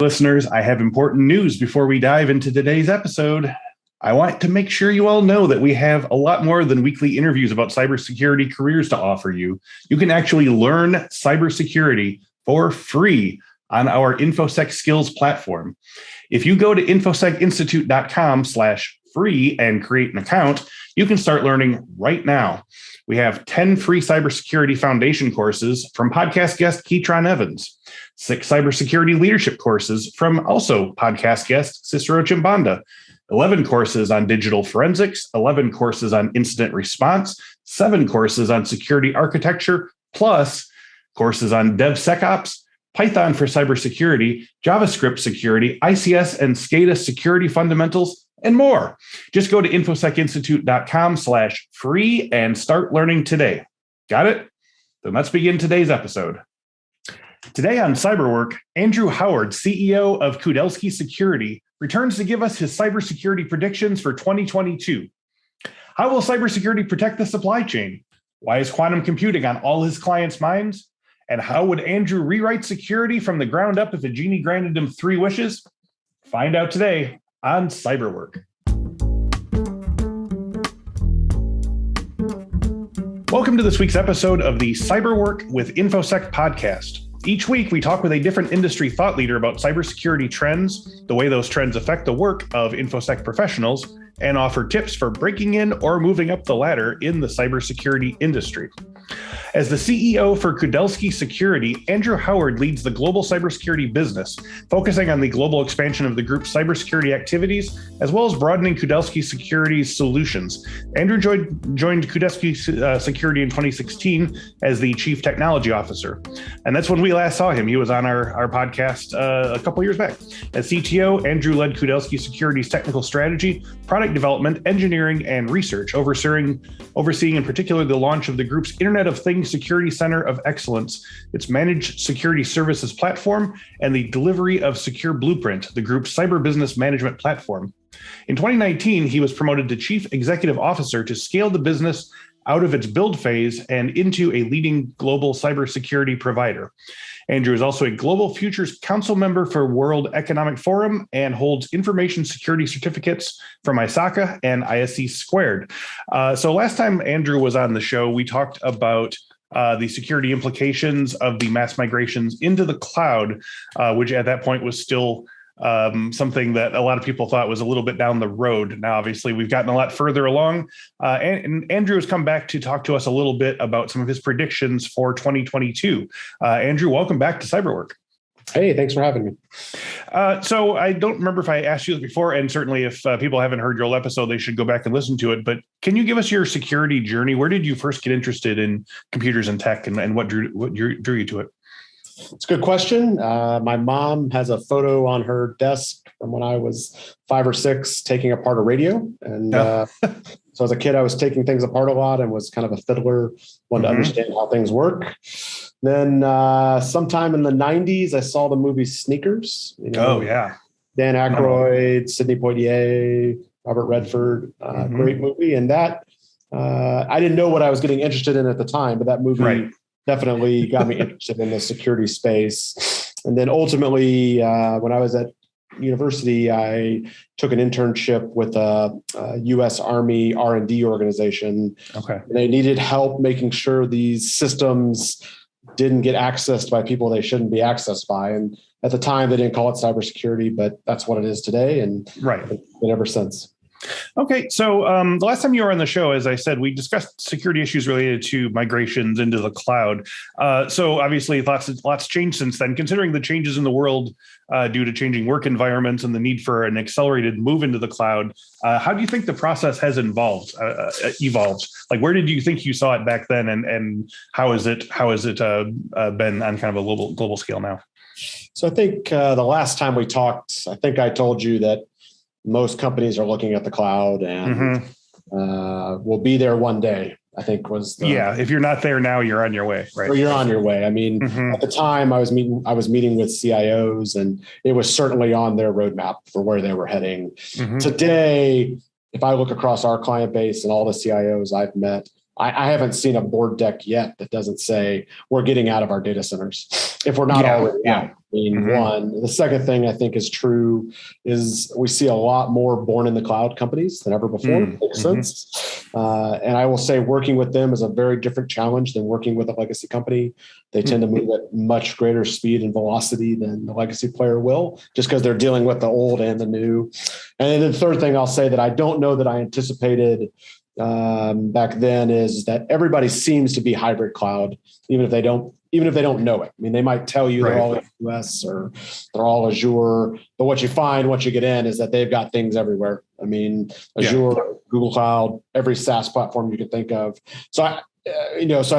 Listeners, I have important news before we dive into today's episode. I want to make sure you all know that we have a lot more than weekly interviews about cybersecurity careers to offer you. You can actually learn cybersecurity for free on our Infosec skills platform. If you go to infosecinstitute.com/free and create an account, you can start learning right now. We have 10 free cybersecurity foundation courses from podcast guest Keytron Evans, 6 cybersecurity leadership courses from also podcast guest Cicero Chimbanda, 11 courses on digital forensics, 11 courses on incident response, 7 courses on security architecture, plus courses on DevSecOps, Python for cybersecurity, JavaScript security, ICS and SCADA security fundamentals, and more. Just go to infosecinstitute.com/free and start learning today. Got it? Then let's begin today's episode. Today on Cyberwork, Andrew Howard, CEO of Kudelski Security, returns to give us his cybersecurity predictions for 2022. How will cybersecurity protect the supply chain? Why is quantum computing on all his clients' minds? And how would Andrew rewrite security from the ground up if a genie granted him 3 wishes? Find out today on Cyberwork. Welcome to this week's episode of the Cyberwork with Infosec podcast. Each week, we talk with a different industry thought leader about cybersecurity trends, the way those trends affect the work of Infosec professionals, and offer tips for breaking in or moving up the ladder in the cybersecurity industry. As the CEO for Kudelski Security, Andrew Howard leads the global cybersecurity business, focusing on the global expansion of the group's cybersecurity activities, as well as broadening Kudelski Security's solutions. Andrew joined Kudelski Security in 2016 as the Chief Technology Officer. And that's when we last saw him. He was on our podcast a couple years back. As CTO, Andrew led Kudelski Security's technical strategy, product development, engineering, and research, overseeing in particular the launch of the group's Internet of Things Security Center of Excellence, its managed security services platform, and the delivery of Secure Blueprint, the group's cyber business management platform. In 2019, he was promoted to Chief Executive Officer to scale the business out of its build phase and into a leading global cybersecurity provider. Andrew is also a Global Futures Council member for World Economic Forum and holds information security certificates from ISACA and ISC Squared. So last time Andrew was on the show, we talked about the security implications of the mass migrations into the cloud, which at that point was still something that a lot of people thought was a little bit down the road. Now, obviously, we've gotten a lot further along. And Andrew has come back to talk to us a little bit about some of his predictions for 2022. Andrew, welcome back to Cyberwork. Hey, thanks for having me. So I don't remember if I asked you this before, and certainly if people haven't heard your old episode, they should go back and listen to it. But can you give us your security journey? Where did you first get interested in computers and tech, and what drew you to it? It's a good question. My mom has a photo on her desk from when I was 5 or 6 taking apart a radio. And so as a kid, I was taking things apart a lot and was kind of a fiddler, wanted to understand how things work. Then sometime in the 90s, I saw the movie Sneakers. Oh, yeah. Dan Aykroyd, Sidney Poitier, Robert Redford, great movie. And that, I didn't know what I was getting interested in at the time, but that movie definitely got me interested in the security space. And then ultimately, when I was at university, I took an internship with a U.S. Army R&D organization. Okay. And they needed help making sure these systems didn't get accessed by people they shouldn't be accessed by. And at the time, they didn't call it cybersecurity, but that's what it is today. And it's been ever since. Okay, so the last time you were on the show, as I said, we discussed security issues related to migrations into the cloud. So obviously, lots changed since then. Considering the changes in the world due to changing work environments and the need for an accelerated move into the cloud, how do you think the process has evolved? Like, where did you think you saw it back then, and how has it been on kind of a global scale now? So I think the last time we talked, I think I told you that most companies are looking at the cloud and will be there one day, I think was if you're not there now, you're on your way, right? Or you're on your way. I mean, at the time I was meeting with CIOs, and it was certainly on their roadmap for where they were heading. Today, if I look across our client base and all the CIOs I've met, I haven't seen a board deck yet that doesn't say we're getting out of our data centers if we're not already out. I mean, one. The second thing I think is true is we see a lot more born in the cloud companies than ever before. Makes sense. And I will say working with them is a very different challenge than working with a legacy company. They tend to move at much greater speed and velocity than the legacy player will, just because they're dealing with the old and the new. And then the third thing I'll say that I don't know that I anticipated back then is that everybody seems to be hybrid cloud, even if they don't know it. I mean, they might tell you they're all AWS or they're all Azure, but what you find once you get in is that they've got things everywhere. I mean, Azure, Google Cloud, every SaaS platform you can think of. So I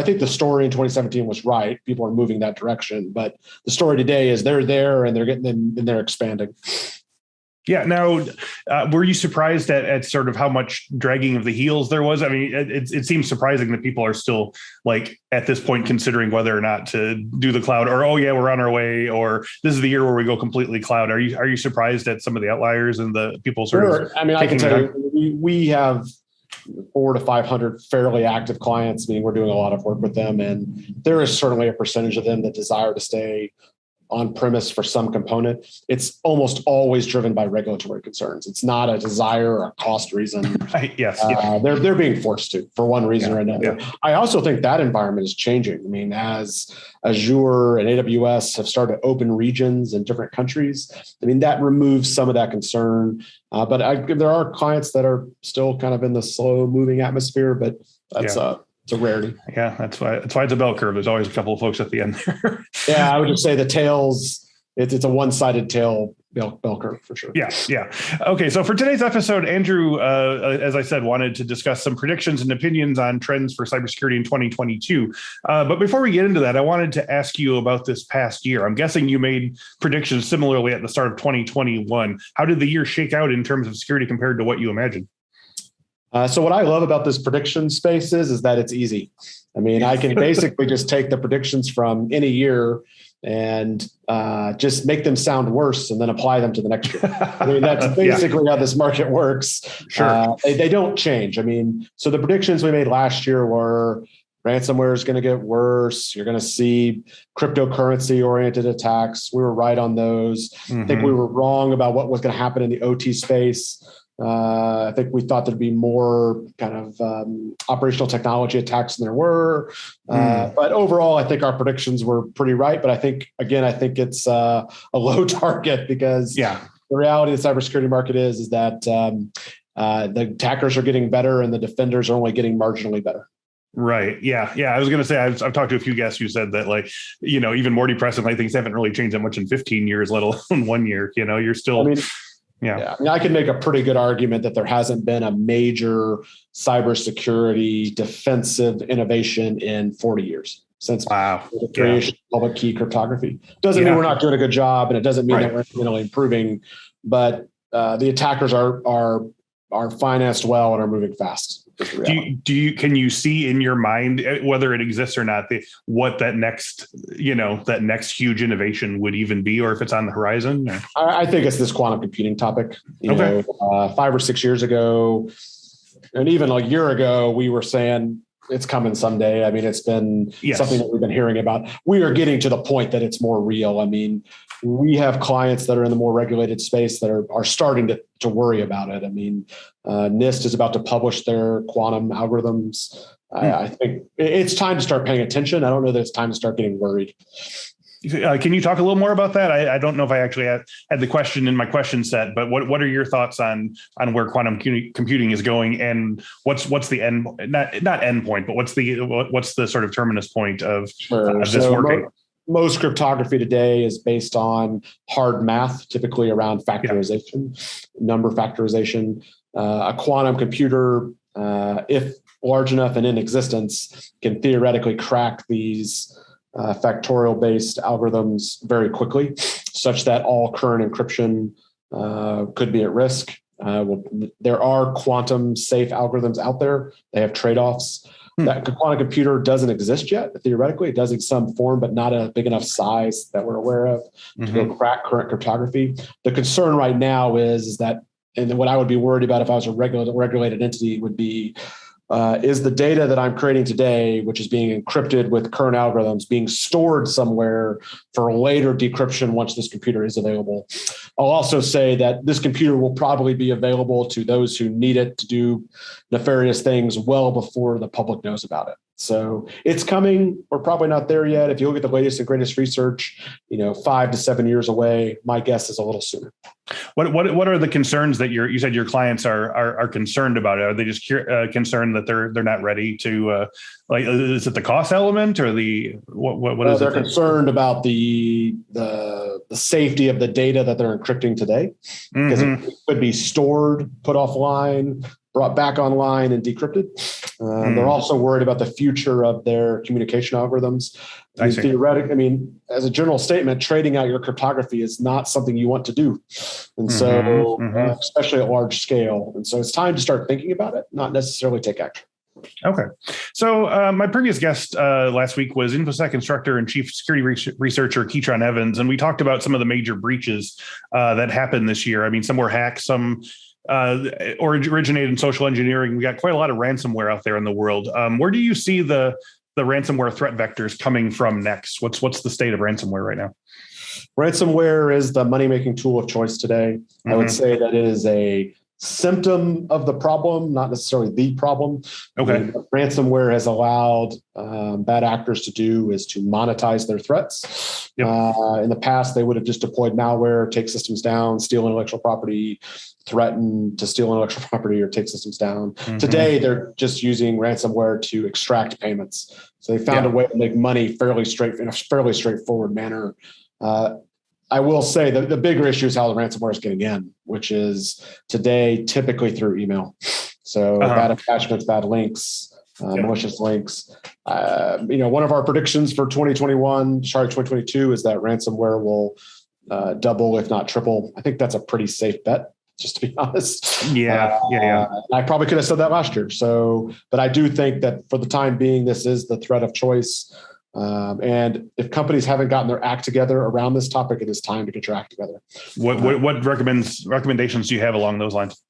think the story in 2017 was right. People are moving that direction, but the story today is they're there and they're getting in and they're expanding. Yeah. Now, were you surprised at sort of how much dragging of the heels there was? I mean, it seems surprising that people are still like at this point considering whether or not to do the cloud, or we're on our way, or this is the year where we go completely cloud. Are you surprised at some of the outliers and the people sort of? I mean, I can tell you, we have 400 to 500 fairly active clients. Meaning we're doing a lot of work with them, and there is certainly a percentage of them that desire to stay on premise for some component. It's almost always driven by regulatory concerns. It's not a desire or a cost reason. Right. Yes. They're being forced to for one reason or another. Yeah. I also think that environment is changing. I mean, as Azure and AWS have started to open regions in different countries, I mean, that removes some of that concern. But there are clients that are still kind of in the slow moving atmosphere, but that's it's a rarity. Yeah, that's why it's a bell curve. There's always a couple of folks at the end there. Yeah, I would just say the tails, it's a one-sided tail bell curve for sure. Yeah. Okay, so for today's episode, Andrew, as I said, wanted to discuss some predictions and opinions on trends for cybersecurity in 2022. But before we get into that, I wanted to ask you about this past year. I'm guessing you made predictions similarly at the start of 2021. How did the year shake out in terms of security compared to what you imagined? So what I love about this prediction space is that it's easy. I mean, I can basically just take the predictions from any year and just make them sound worse and then apply them to the next year. I mean, that's basically how this market works. Sure. They don't change. I mean, so the predictions we made last year were ransomware is going to get worse. You're going to see cryptocurrency oriented attacks. We were right on those. I think we were wrong about what was going to happen in the OT space. I think we thought there'd be more kind of operational technology attacks than there were. But overall, I think our predictions were pretty right. But I think it's a low target because the reality of the cybersecurity market is that the attackers are getting better and the defenders are only getting marginally better. Right. Yeah. I was going to say, I've talked to a few guests who said that, like, even more depressingly, things haven't really changed that much in 15 years, let alone 1 year. You're still... I mean, I can make a pretty good argument that there hasn't been a major cybersecurity defensive innovation in 40 years since the creation of public key cryptography. Doesn't mean we're not doing a good job, and it doesn't mean that we're incrementally improving, but the attackers are financed well and are moving fast. Can you see in your mind, whether it exists or not, what that next huge innovation would even be, or if it's on the horizon? I think it's this quantum computing topic. 5 or 6 years ago, and even a year ago, we were saying it's coming someday. I mean, it's been something that we've been hearing about. We are getting to the point that it's more real. I mean, we have clients that are in the more regulated space that are starting to worry about it. I mean, NIST is about to publish their quantum algorithms. I think it's time to start paying attention. I don't know that it's time to start getting worried. Can you talk a little more about that? I don't know if I actually had the question in my question set, but what are your thoughts on where quantum computing is going, and what's the end, not end point, but what's the sort of terminus point of this working? Most cryptography today is based on hard math, typically around factorization, number factorization. A quantum computer, if large enough and in existence, can theoretically crack these factorial-based algorithms very quickly, such that all current encryption could be at risk. There are quantum-safe algorithms out there. They have trade-offs. That quantum computer doesn't exist yet. Theoretically, it does in some form, but not a big enough size that we're aware of to go crack current cryptography. The concern right now is that, and what I would be worried about if I was a regulated entity would be is the data that I'm creating today, which is being encrypted with current algorithms, being stored somewhere for later decryption once this computer is available. I'll also say that this computer will probably be available to those who need it to do nefarious things well before the public knows about it. So it's coming. We're probably not there yet. If you look at the latest and greatest research, 5 to 7 years away. My guess is a little sooner. What are the concerns that you said your clients are concerned about? Are they just concerned that they're not ready to is it the cost element or the what is they're it? Concerned about the safety of the data that they're encrypting today, because it could be stored, put offline, brought back online, and decrypted. They're also worried about the future of their communication algorithms. Theoretically, as a general statement, trading out your cryptography is not something you want to do. And especially at large scale. And so it's time to start thinking about it, not necessarily take action. Okay. So my previous guest last week was Infosec instructor and chief security researcher Keytron Evans. And we talked about some of the major breaches that happened this year. Some were hacks, some originated in social engineering. We got quite a lot of ransomware out there in the world. Where do you see the ransomware threat vectors coming from next? What's the state of ransomware right now? Ransomware is the money-making tool of choice today. I would say that it is a symptom of the problem, not necessarily the problem. Okay. What ransomware has allowed bad actors to do is to monetize their threats. Yep. In the past, they would have just deployed malware, take systems down, steal intellectual property, threaten to steal intellectual property or take systems down. Today, they're just using ransomware to extract payments. So they found a way to make money in a fairly straightforward manner. I will say that the bigger issue is how the ransomware is getting in, which is today typically through email. So bad attachments, bad links, malicious links. One of our predictions for 2022 is that ransomware will double, if not triple. I think that's a pretty safe bet, just to be honest. Yeah. I probably could have said that last year. But I do think that for the time being, this is the threat of choice. And if companies haven't gotten their act together around this topic, it is time to get your act together. What recommendations do you have along those lines?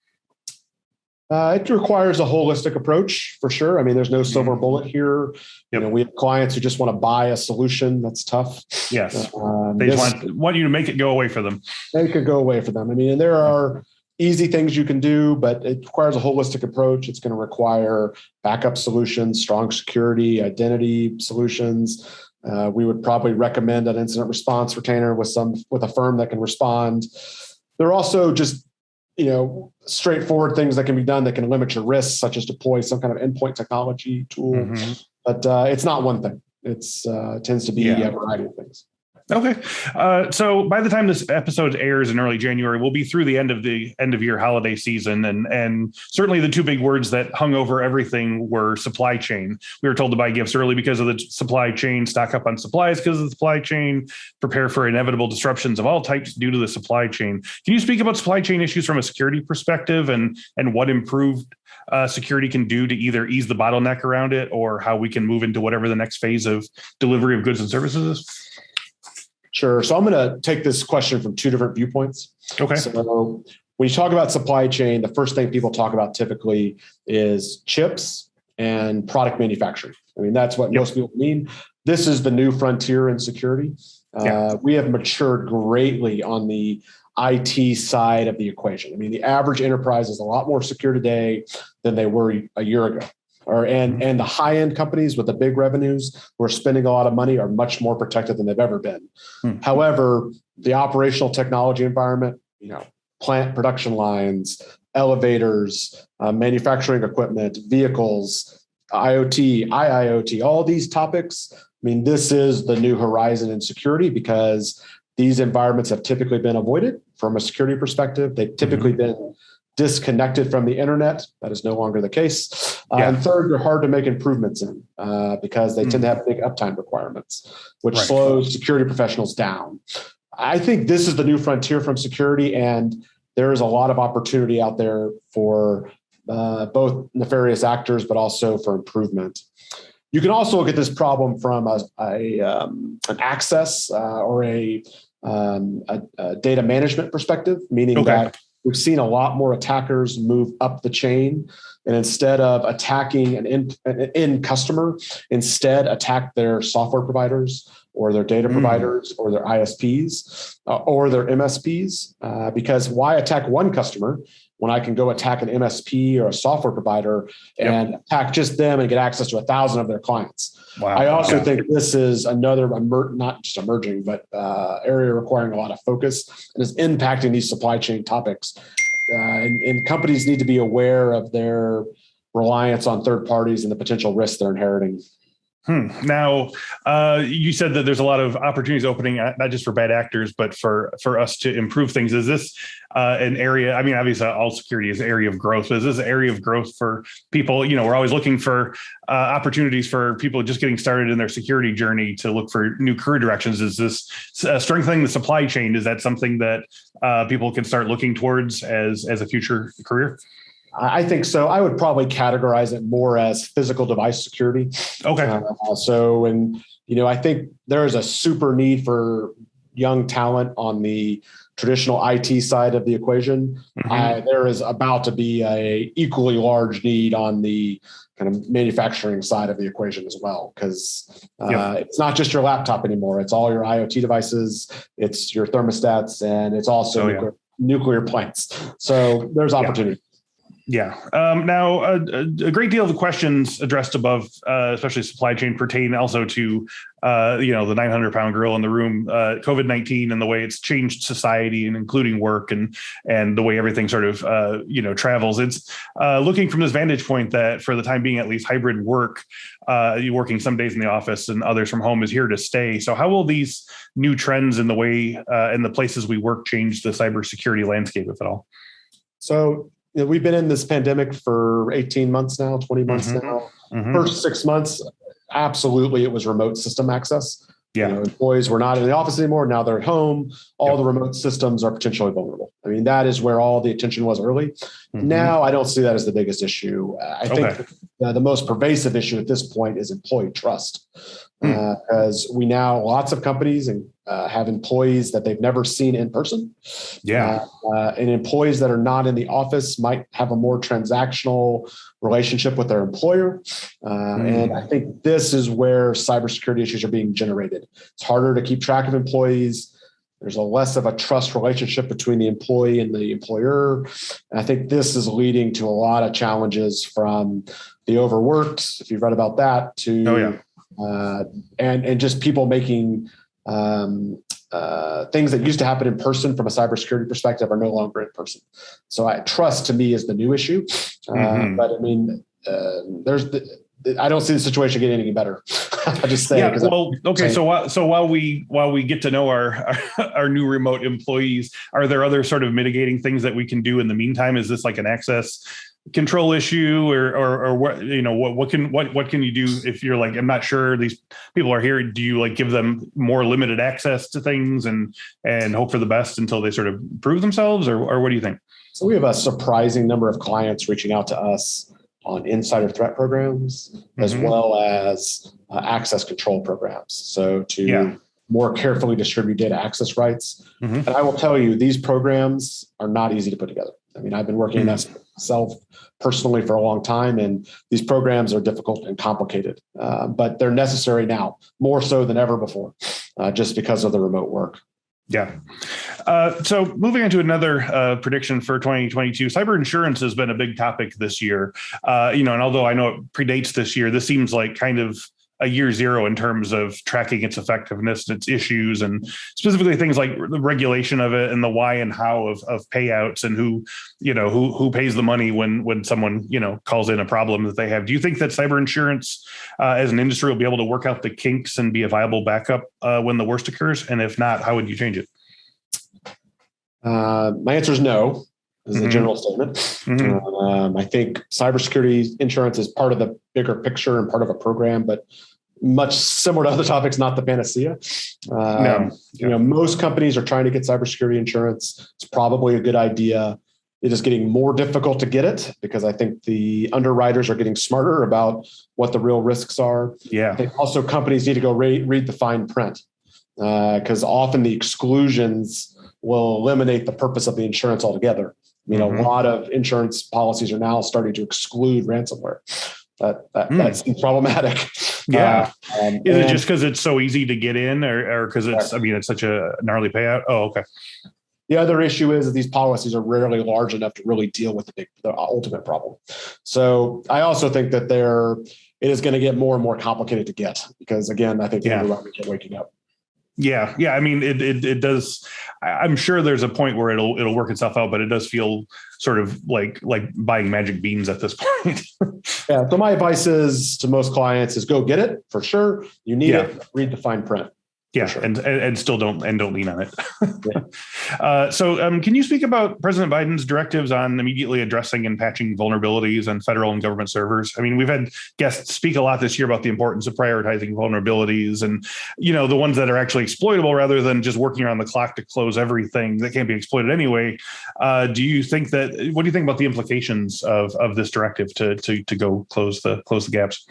It requires a holistic approach for sure. There's no silver bullet here. Yep. We have clients who just want to buy a solution. That's tough. Yes. They just want you to make it go away for them. Make it go away for them. And there are easy things you can do, but it requires a holistic approach. It's going to require backup solutions, strong security, identity solutions. We would probably recommend an incident response retainer with a firm that can respond. There are also just straightforward things that can be done that can limit your risks, such as deploy some kind of endpoint technology tool. But it's not one thing. It tends to be a variety of things. Okay. So by the time this episode airs in early January, we'll be through the end of year holiday season. And certainly the two big words that hung over everything were supply chain. We were told to buy gifts early because of the supply chain, stock up on supplies because of the supply chain, prepare for inevitable disruptions of all types due to the supply chain. Can you speak about supply chain issues from a security perspective and what improved security can do to either ease the bottleneck around it or how we can move into whatever the next phase of delivery of goods and services is? Sure. So I'm going to take this question from two different viewpoints. Okay. So when you talk about supply chain, the first thing people talk about typically is chips and product manufacturing. That's what most people mean. This is the new frontier in security. We have matured greatly on the IT side of the equation. The average enterprise is a lot more secure today than they were a year ago. And the high-end companies with the big revenues who are spending a lot of money are much more protected than they've ever been. However, the operational technology environment, plant production lines, elevators, manufacturing equipment, vehicles, IoT, IIoT, all these topics. This is the new horizon in security because these environments have typically been avoided from a security perspective. They've typically been disconnected from the internet. That is no longer the case. And third, they're hard to make improvements in because they tend to have big uptime requirements, which slows security professionals down. I think this is the new frontier from security, and there is a lot of opportunity out there for both nefarious actors, but also for improvement. You can also look at this problem from an access or a data management perspective, meaning that we've seen a lot more attackers move up the chain, and instead of attacking an end customer, instead attack their software providers or their data providers or their ISPs or their MSPs. Because why attack one customer when I can go attack an MSP or a software provider and attack just them and get access to 1,000 of their clients? Wow. I also think this is another, not just emerging, but area requiring a lot of focus and is impacting these supply chain topics. And companies need to be aware of their reliance on third parties and the potential risks they're inheriting. Now, you said that there's a lot of opportunities opening, not just for bad actors, but for us to improve things. Is this an area? I mean, obviously, all security is an area of growth. But is this an area of growth for people? You know, we're always looking for opportunities for people just getting started in their security journey to look for new career directions. Is this strengthening the supply chain? Is that something that people can start looking towards as a future career? I think so. I would probably categorize it more as physical device security. Okay. I think there is a super need for young talent on the traditional IT side of the equation. There is about to be a equally large need on the kind of manufacturing side of the equation as well, because it's not just your laptop anymore. It's all your IoT devices, it's your thermostats, and it's also nuclear plants. So there's opportunity. Now, a great deal of the questions addressed above, especially supply chain, pertain also to, the 900-pound gorilla in the room, COVID-19, and the way it's changed society, and including work and the way everything sort of, travels. It's looking from this vantage point that for the time being, at least, hybrid work, you working some days in the office and others from home, is here to stay. So how will these new trends in the way and the places we work change the cybersecurity landscape, if at all? So, we've been in this pandemic for 18 months now, 20 months now. First 6 months, absolutely, it was remote system access. Employees were not in the office anymore. Now they're at home. All the remote systems are potentially vulnerable. I mean, that is where all the attention was early. Now I don't see that as the biggest issue. I think the most pervasive issue at this point is employee trust. Because we now, lots of companies have employees that they've never seen in person. And employees that are not in the office might have a more transactional relationship with their employer. And I think this is where cybersecurity issues are being generated. It's harder to keep track of employees. There's a less of a trust relationship between the employee and the employer. And I think this is leading to a lot of challenges, from the overworked, if you've read about that, to and just people making things that used to happen in person from a cybersecurity perspective are no longer in person. So trust to me is the new issue. But I mean, I don't see the situation getting any better. I just say, So while we get to know our new remote employees, are there other sort of mitigating things that we can do in the meantime? Is this like an access control issue, or what can you do if you're like, I'm not sure these people are here? Do you like give them more limited access to things and hope for the best until they sort of prove themselves, or what do you think? So we have a surprising number of clients reaching out to us on insider threat programs, as well as access control programs. So to more carefully distribute data access rights. And I will tell you, these programs are not easy to put together. I mean, I've been working in that myself personally for a long time, and these programs are difficult and complicated, but they're necessary now, more so than ever before, just because of the remote work. So moving on to another prediction for 2022, cyber insurance has been a big topic this year. And although I know it predates this year, this seems like kind of a year zero in terms of tracking its effectiveness and its issues, and specifically things like the regulation of it and the why and how of payouts, and who pays the money when someone, calls in a problem that they have. Do you think that cyber insurance as an industry will be able to work out the kinks and be a viable backup when the worst occurs? And if not, how would you change it? My answer is no. This is a general statement. I think cybersecurity insurance is part of the bigger picture and part of a program, but much similar to other topics, not the panacea. Most companies are trying to get cybersecurity insurance. It's probably a good idea. It is getting more difficult to get it because I think the underwriters are getting smarter about what the real risks are. I think also companies need to go read the fine print, because often the exclusions will eliminate the purpose of the insurance altogether. I mean, a lot of insurance policies are now starting to exclude ransomware. That seems problematic. Yeah. Is it just because it's so easy to get in, or because it's such a gnarly payout? Oh, okay. The other issue is that these policies are rarely large enough to really deal with the ultimate problem. So I also think that it is going to get more and more complicated to get, because again, I think everybody's waking up. Yeah. I mean, it does. I'm sure there's a point where it'll work itself out, but it does feel sort of like buying magic beans at this point. Yeah. So my advice is to most clients is go get it for sure. You need it. Read the fine print. Yeah, sure. and still don't lean on it. So can you speak about President Biden's directives on immediately addressing and patching vulnerabilities on federal and government servers? I mean, we've had guests speak a lot this year about the importance of prioritizing vulnerabilities and, the ones that are actually exploitable rather than just working around the clock to close everything that can't be exploited anyway. What do you think about the implications of this directive to go close the gaps?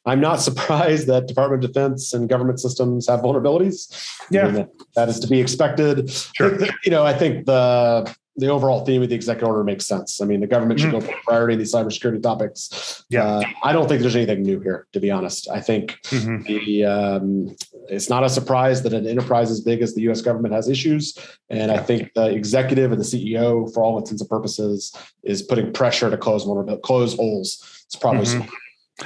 I'm not surprised that Department of Defense and government systems have vulnerabilities. Yeah, I mean, that is to be expected. Sure. I think the overall theme of the executive order makes sense. I mean, the government should go for priority in these cybersecurity topics. Yeah, I don't think there's anything new here, to be honest. I think it's not a surprise that an enterprise as big as the U.S. government has issues, and I think the executive and the CEO, for all intents and purposes, is putting pressure to close holes. It's probably smart.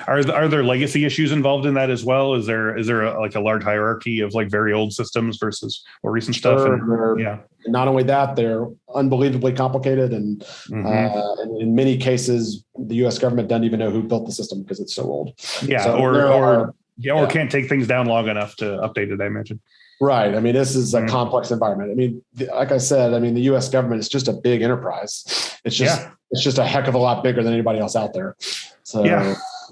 Are there legacy issues involved in that as well? Is there a large hierarchy of very old systems versus more recent stuff? And not only that, they're unbelievably complicated, and in many cases, the U.S. government doesn't even know who built the system because it's so old. Yeah, so or can't take things down long enough to update it, I imagine. Right. I mean, this is a complex environment. I mean, like I said, the U.S. government is just a big enterprise. It's just a heck of a lot bigger than anybody else out there. So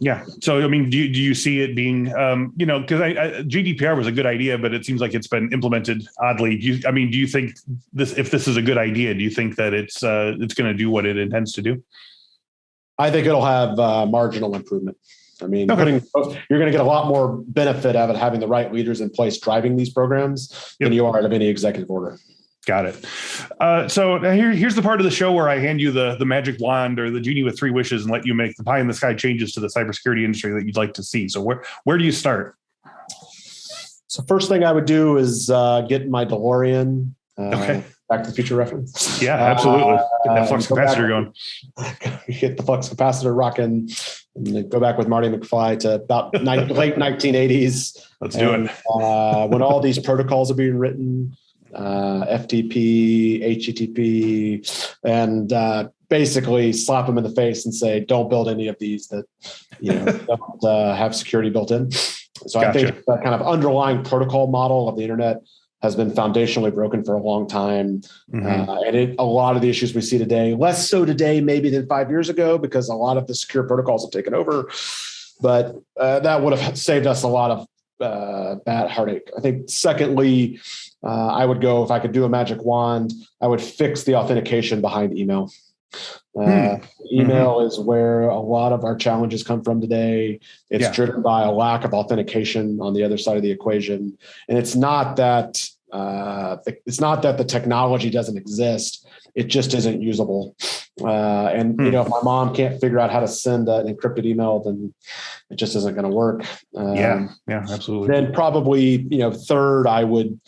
yeah. So, I mean, do you see it being, because GDPR was a good idea, but it seems like it's been implemented oddly. Do you think if this is a good idea, do you think that it's going to do what it intends to do? I think it'll have marginal improvement. I mean, you're going to get a lot more benefit out of it having the right leaders in place driving these programs than you are out of any executive order. Got it. So here's the part of the show where I hand you the magic wand or the genie with 3 wishes and let you make the pie in the sky changes to the cybersecurity industry that you'd like to see. So where do you start? So first thing I would do is get my DeLorean. Back to the Future reference. Yeah, absolutely. Get that flux capacitor going. Get the flux capacitor rocking, and then go back with Marty McFly to about late 1980s. Let's do it. When all these protocols are being written, FTP, HTTP, and basically slap them in the face and say, don't build any of these that don't have security built in. So I think that kind of underlying protocol model of the internet has been foundationally broken for a long time. And a lot of the issues we see today, less so today maybe than 5 years ago, because a lot of the secure protocols have taken over. But that would have saved us a lot of bad heartache. I think secondly, I would go, if I could do a magic wand, I would fix the authentication behind email. Email is where a lot of our challenges come from today. It's driven by a lack of authentication on the other side of the equation. And it's not that the technology doesn't exist. It just isn't usable. If my mom can't figure out how to send an encrypted email, then it just isn't going to work. Absolutely. Then probably, third, I would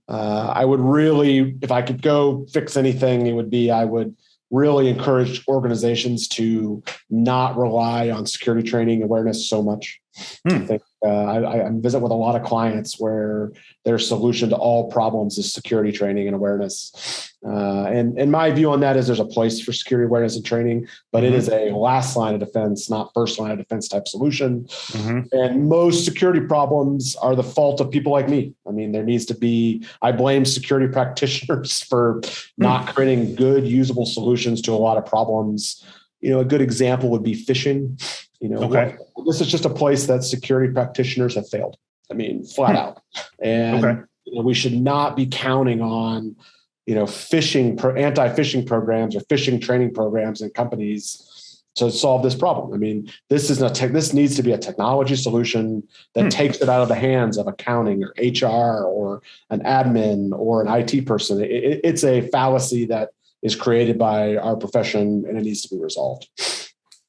really, if I could go fix anything, it would be, I would really encourage organizations to not rely on security training awareness so much. I think I visit with a lot of clients where their solution to all problems is security training and awareness. And my view on that is there's a place for security awareness and training, but it is a last line of defense, not first line of defense type solution. And most security problems are the fault of people like me. I mean, there needs to be, I blame security practitioners for not creating good, usable solutions to a lot of problems. A good example would be phishing. This is just a place that security practitioners have failed. I mean, flat out. And we should not be counting on, anti-phishing programs or phishing training programs in companies to solve this problem. I mean, this needs to be a technology solution that takes it out of the hands of accounting or HR or an admin or an IT person. It's a fallacy that is created by our profession, and it needs to be resolved.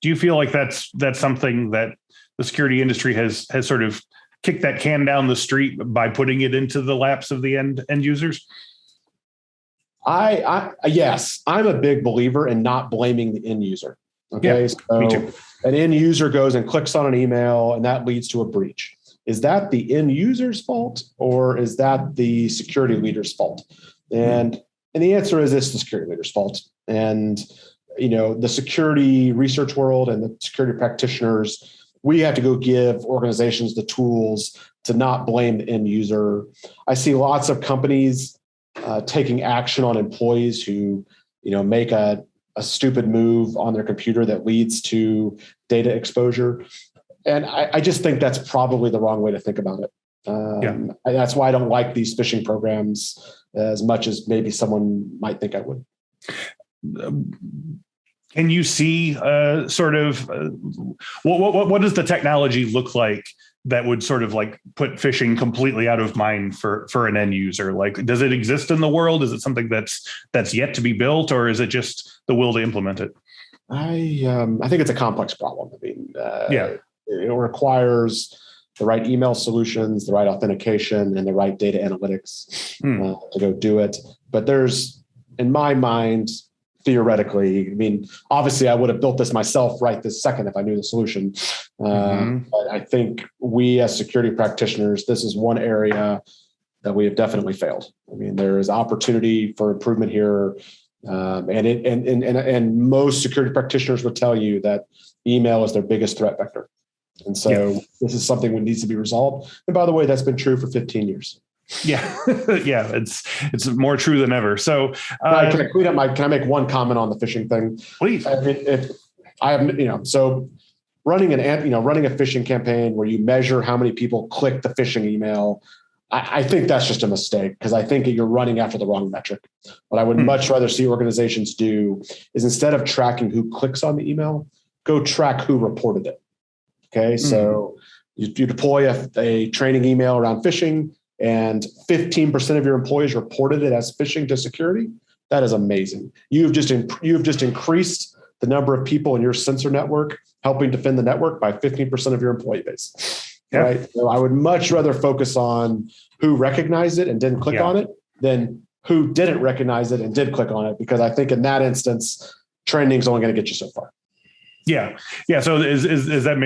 Do you feel like that's something that the security industry has sort of kicked that can down the street by putting it into the laps of the end users? Yes, I'm a big believer in not blaming the end user. Okay, yeah, me too. An end user goes and clicks on an email, and that leads to a breach. Is that the end user's fault, or is that the security leader's fault? And the answer is it's the security leader's fault. And the security research world and the security practitioners, we have to go give organizations the tools to not blame the end user. I see lots of companies taking action on employees who, make a stupid move on their computer that leads to data exposure. And I just think that's probably the wrong way to think about it. That's why I don't like these phishing programs as much as maybe someone might think I would. Can you see what does the technology look like that would sort of like put phishing completely out of mind for an end user? Like, does it exist in the world? Is it something that's yet to be built, or is it just the will to implement it? I think it's a complex problem. I mean, it requires the right email solutions, the right authentication, and the right data analytics to go do it. But there's, in my mind, theoretically, I mean, obviously I would have built this myself right this second if I knew the solution. But I think we as security practitioners, this is one area that we have definitely failed. I mean, there is opportunity for improvement here. And most security practitioners would tell you that email is their biggest threat vector. And so this is something that needs to be resolved. And by the way, that's been true for 15 years. Yeah. Yeah. It's more true than ever. So can I make one comment on the phishing thing? Please. I mean, if I have, so running a phishing campaign where you measure how many people click the phishing email, I think that's just a mistake, because I think you're running after the wrong metric. What I would much rather see organizations do is, instead of tracking who clicks on the email, go track who reported it. Okay. So you deploy a training email around phishing, and 15% of your employees reported it as phishing to security. That is amazing. You've just increased the number of people in your sensor network helping defend the network by 15% of your employee base. Yeah. Right. So I would much rather focus on who recognized it and didn't click on it than who didn't recognize it and did click on it, because I think in that instance, training is only going to get you so far. Yeah. Yeah. So is that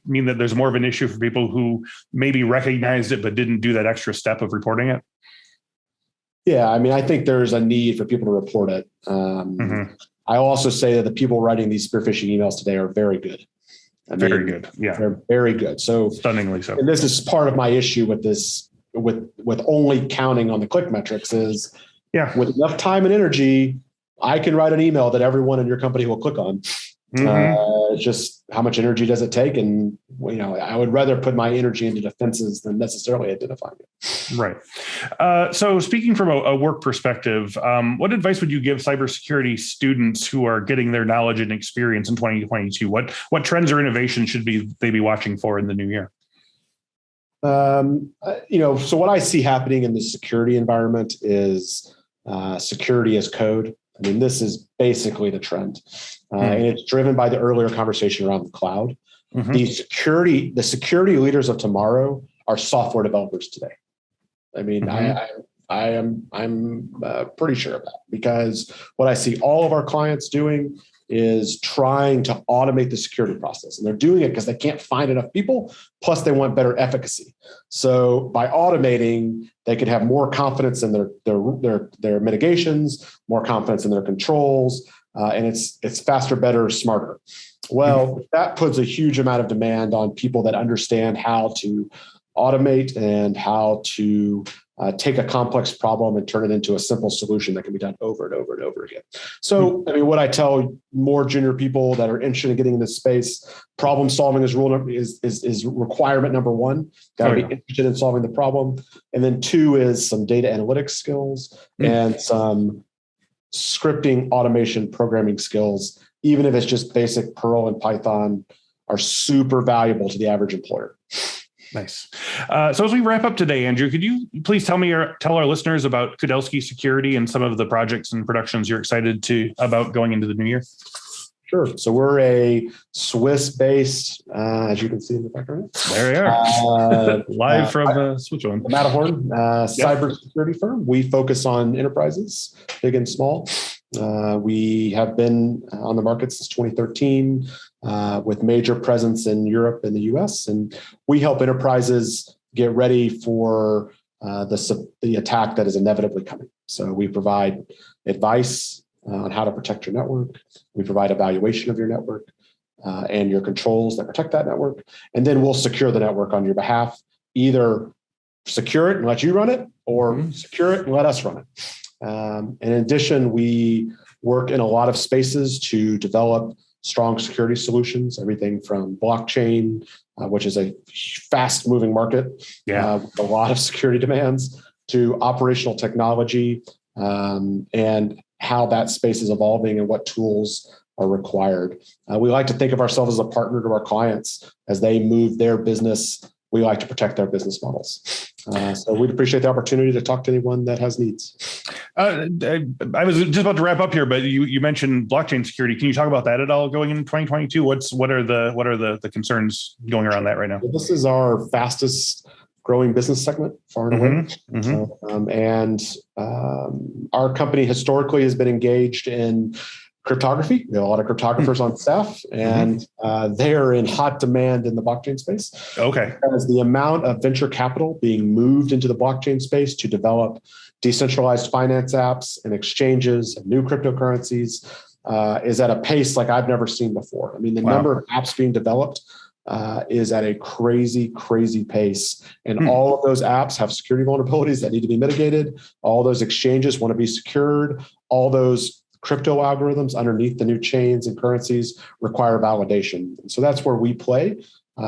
mean that there's more of an issue for people who maybe recognized it but didn't do that extra step of reporting it? Yeah. I mean, I think there's a need for people to report it. I also say that the people writing these spear phishing emails today are very good. Very good. Yeah. They're very good. So stunningly so. And this is part of my issue with this, with only counting on the click metrics is, with enough time and energy, I can write an email that everyone in your company will click on. It's just, how much energy does it take? And, I would rather put my energy into defenses than necessarily identifying it. Right. So speaking from a work perspective, what advice would you give cybersecurity students who are getting their knowledge and experience in 2022? What trends or innovations should they be watching for in the new year? So what I see happening in the security environment is security as code. I mean, this is basically the trend. And it's driven by the earlier conversation around the cloud. The security leaders of tomorrow are software developers today. I mean, I'm pretty sure of that, because what I see all of our clients doing is trying to automate the security process, and they're doing it because they can't find enough people. Plus, they want better efficacy. So by automating, they could have more confidence in their mitigations, more confidence in their controls, and it's faster, better, smarter. Well, that puts a huge amount of demand on people that understand how to automate and how to take a complex problem and turn it into a simple solution that can be done over and over and over again. So, I mean, what I tell more junior people that are interested in getting in this space, problem solving is requirement number one. Got to be interested in solving the problem. And then two is some data analytics skills and some scripting, automation, programming skills. even if it's just basic Perl and Python, are super valuable to the average employer. Nice. So as we wrap up today, Andrew, could you please tell our listeners about Kudelski Security and some of the projects and productions you're excited about going into the new year? Sure. So we're a Swiss-based, as you can see in the background. There we are, live from Switzerland. Matterhorn, cybersecurity firm. We focus on enterprises, big and small. We have been on the market since 2013 with major presence in Europe and the US. And we help enterprises get ready for the attack that is inevitably coming. So we provide advice on how to protect your network. We provide evaluation of your network and your controls that protect that network. And then we'll secure the network on your behalf, either secure it and let you run it, or secure it and let us run it. In addition, we work in a lot of spaces to develop strong security solutions, everything from blockchain, which is a fast moving market, with a lot of security demands, to operational technology, and how that space is evolving and what tools are required. We like to think of ourselves as a partner to our clients as they move their business. We like to protect their business models. So we'd appreciate the opportunity to talk to anyone that has needs. I was just about to wrap up here, but you mentioned blockchain security. Can you talk about that at all going into 2022? What are the concerns going around that right now? This is our fastest growing business segment, far and away. Our company historically has been engaged in cryptography. We have a lot of cryptographers on staff, and they are in hot demand in the blockchain space. Okay. Because the amount of venture capital being moved into the blockchain space to develop decentralized finance apps and exchanges and new cryptocurrencies is at a pace like I've never seen before. I mean, the number of apps being developed is at a crazy, crazy pace. And all of those apps have security vulnerabilities that need to be mitigated. All those exchanges want to be secured. All those crypto algorithms underneath the new chains and currencies require validation. And so that's where we play.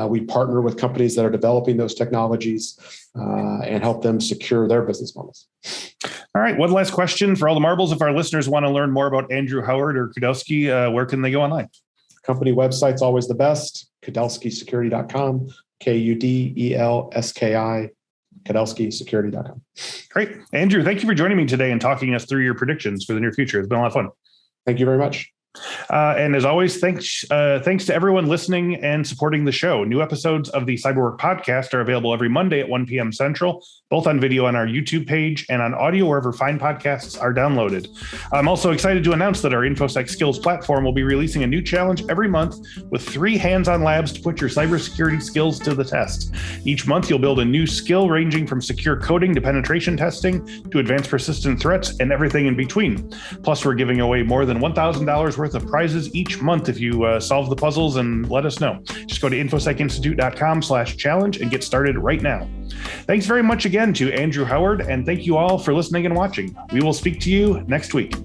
We partner with companies that are developing those technologies and help them secure their business models. All right. One last question for all the marbles. If our listeners want to learn more about Andrew Howard or Kudelski, where can they go online? Company website's always the best. KudelskiSecurity.com, KUDELSKI, KudelskiSecurity.com. Great. Andrew, thank you for joining me today and talking us through your predictions for the near future. It's been a lot of fun. Thank you very much. And as always, thanks to everyone listening and supporting the show. New episodes of the Cyberwork podcast are available every Monday at 1 p.m. Central, both on video on our YouTube page and on audio wherever fine podcasts are downloaded. I'm also excited to announce that our Infosec Skills platform will be releasing a new challenge every month with 3 hands-on labs to put your cybersecurity skills to the test. Each month, you'll build a new skill ranging from secure coding to penetration testing to advanced persistent threats and everything in between. Plus, we're giving away more than $1,000 worth of prizes each month if you solve the puzzles and let us know. Just go to infosecinstitute.com/challenge and get started right now. Thanks very much again to Andrew Howard, and thank you all for listening and watching. We will speak to you next week.